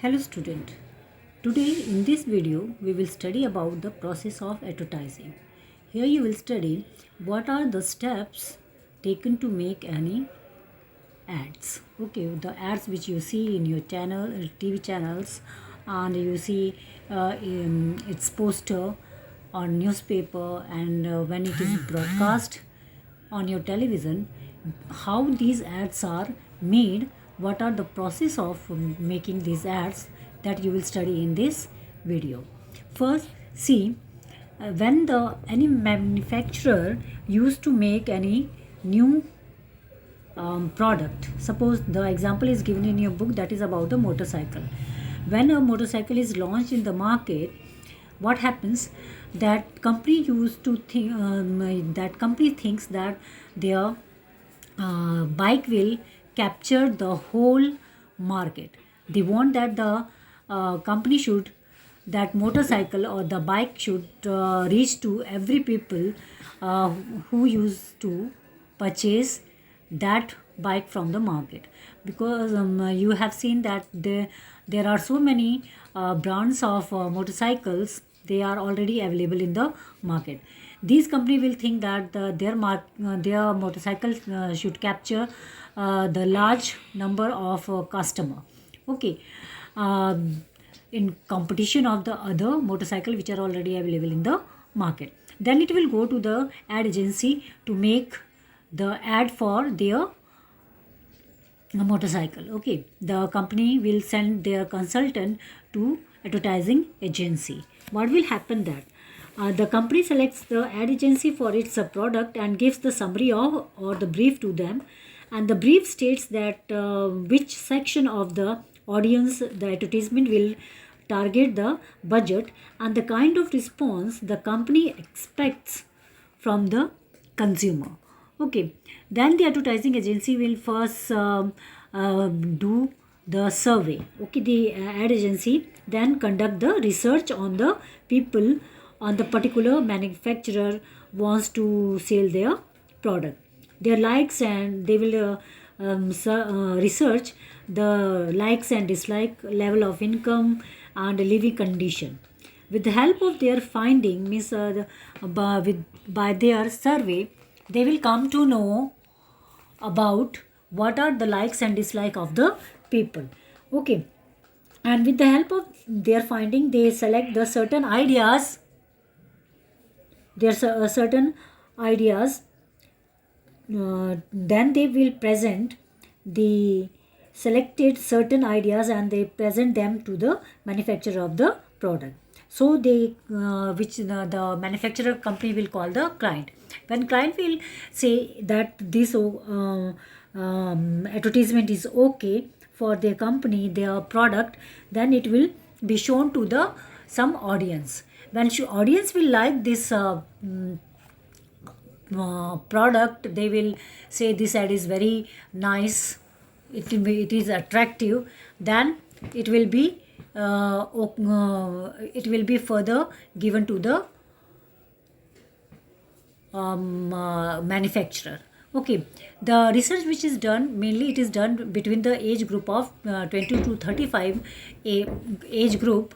Hello student. Today in this video we will study about the process of advertising. Here you will study what are the steps taken to make any ads. Okay, the ads which you see in your channel, TV channels, and you see in its poster on newspaper and when it is broadcast on your television, how these ads are made, what are the process of making these ads, that you will study in this video. First, see, when the any manufacturer used to make any new product. Suppose the example is given in your book, that is about a motorcycle. When a motorcycle is launched in the market, what happens, that company used to think that company thinks that their bike will capture the whole market. They want that the company should, that motorcycle or the bike should reach to every people who used to purchase that bike from the market. Because you have seen that there are so many brands of motorcycles, they are already available in the market. These company will think that their motorcycles should capture the large number of customer. Okay, in competition of the other motorcycle which are already available in the market. Then it will go to the ad agency to make the ad for their motorcycle. Okay, the company will send their consultant to advertising agency. What will happen, that the company selects the ad agency for its product and gives the summary of or the brief to them, and the brief states that which section of the audience the advertisement will target, the budget, and the kind of response the company expects from the consumer. Okay, then the advertising agency will first do the survey. Okay, the ad agency then conduct the research on the people on the particular manufacturer wants to sell their product, their likes, and they will research the likes and dislike, level of income, and living condition. With the help of their finding, means by their survey, they will come to know about what are the likes and dislike of the people. Okay, and with the help of their finding, they select the certain ideas. There's certain ideas. Then they will present the selected certain ideas and they present them to the manufacturer of the product. So they which the manufacturer company will call the client. When client will say that this advertisement is okay for their company, their product, then it will be shown to the some audience. When audience will like this product, they will say this ad is very nice, it is attractive. Then it will be further given to the manufacturer. Okay, the research which is done, mainly it is done between the age group of 20 to 35 age group.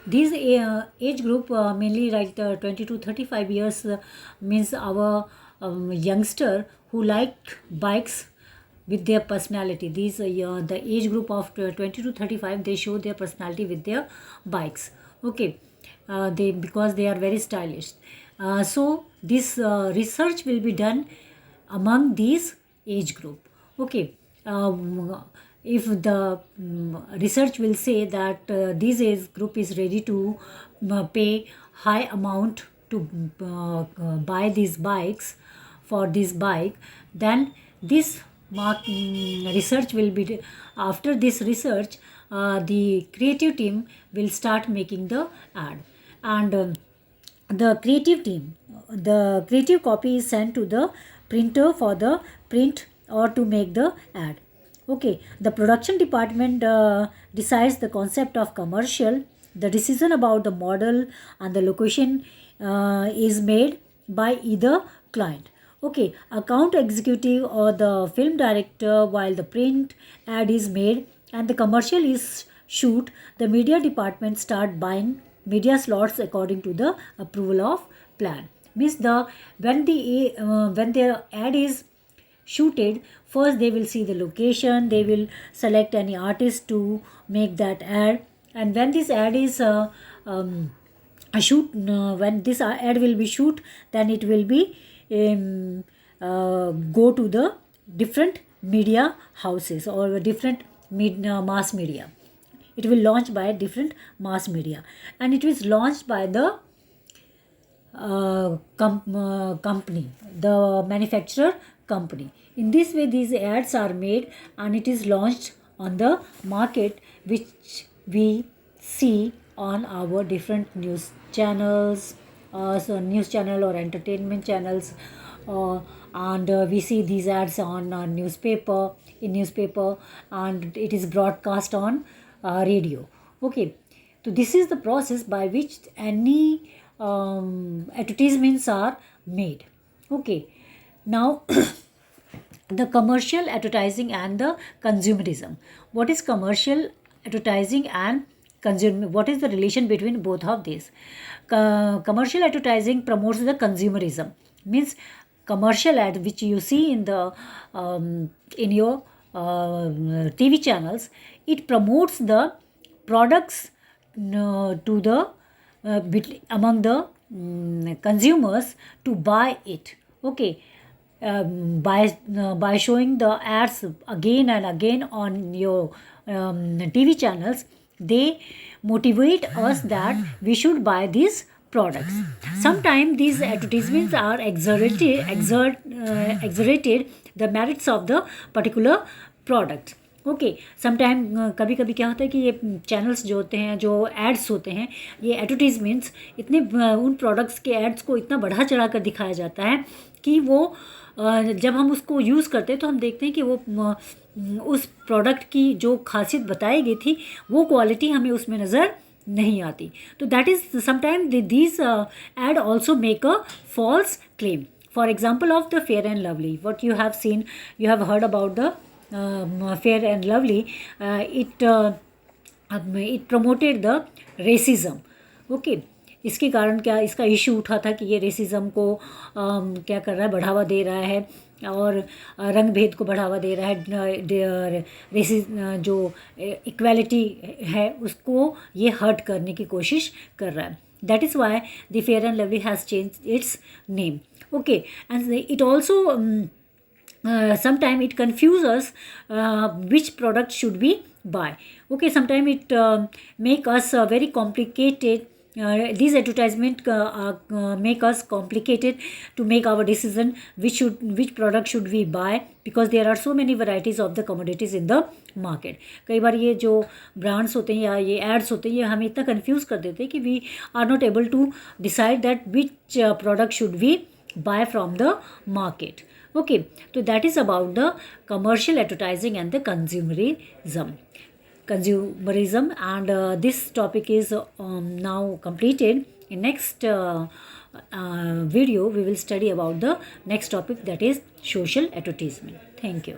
This age group mainly like 20 to 35 years means our youngster who like bikes with their personality. These the age group of 20 to 35, they show their personality with their bikes. Okay, they, because they are very stylish. So this research will be done among these age group. Okay, if the research will say that this age group is ready to pay high amount to buy these bikes, for this bike, then this research will be after this research, the creative team will start making the ad. And the creative copy is sent to the printer for the print or to make the ad. Okay, the production department decides the concept of commercial. The decision about the model and the location is made by either client. Okay, account executive or the film director, while the print ad is made and the commercial is shoot, the media department start buying media slots according to the approval of plan. Means when their ad is shooted, first they will see the location, they will select any artist to make that ad, and when this ad is when this ad will be shoot, then it will be go to the different media houses or different mass media. It will launch by different mass media, and it was launched by the company, the manufacturer company. In this way, these ads are made and it is launched on the market, which we see on our different news channels, so news channel or entertainment channels, and we see these ads on newspaper, and it is broadcast on radio. Okay, so this is the process by which any advertisements are made. Okay, now the commercial advertising and the consumerism. What is commercial advertising and consumer? What is the relation between both of these? Commercial advertising promotes the consumerism. Means commercial ad which you see in the in your TV channels, it promotes the products to the among the consumers to buy it. Okay, by showing the ads again and again on your TV channels, they motivate us that we should buy these products. Sometimes these advertisements are exaggerated the merits of the particular product. Okay sometime कभी कभी क्या होता है कि ये channels जो होते हैं, जो एड्स होते हैं, ये एडवर्टीजमेंट्स इतने उन प्रोडक्ट्स के एड्स को इतना बढ़ा चढ़ा कर दिखाया जाता है कि वो जब हम उसको यूज़ करते हैं तो हम देखते हैं कि वो उस प्रोडक्ट की जो खासियत बताई गई थी वो क्वालिटी हमें उसमें नज़र नहीं आती. तो that is sometime these ad also make a false claim. For example of the fair and lovely, what you have seen, you have heard about the Fair and Lovely. It promoted the racism. Okay, इसके कारण क्या इसका issue उठा था कि ये racism को क्या कर रहा है, बढ़ावा दे रहा है और रंग भेद को बढ़ावा दे रहा है. जो इक्वालिटी है उसको ये हर्ट करने की कोशिश कर रहा है. That is why the Fair and Lovely has changed its name. Okay, and it also sometimes it confuses us which product should we buy. Okay, sometimes it make us very complicated. These advertisements make us complicated to make our decision which product should we buy, because there are so many varieties of the commodities in the market. कई बार ये जो brands होते हैं या ये ads होते हैं, ये हमें इतना कंफ्यूज कर देते हैं कि we are not able to decide that which product should we buy from the market. Okay, so that is about the commercial advertising and the consumerism, and this topic is now completed. In next video we will study about the next topic, that is social advertisement. Thank you.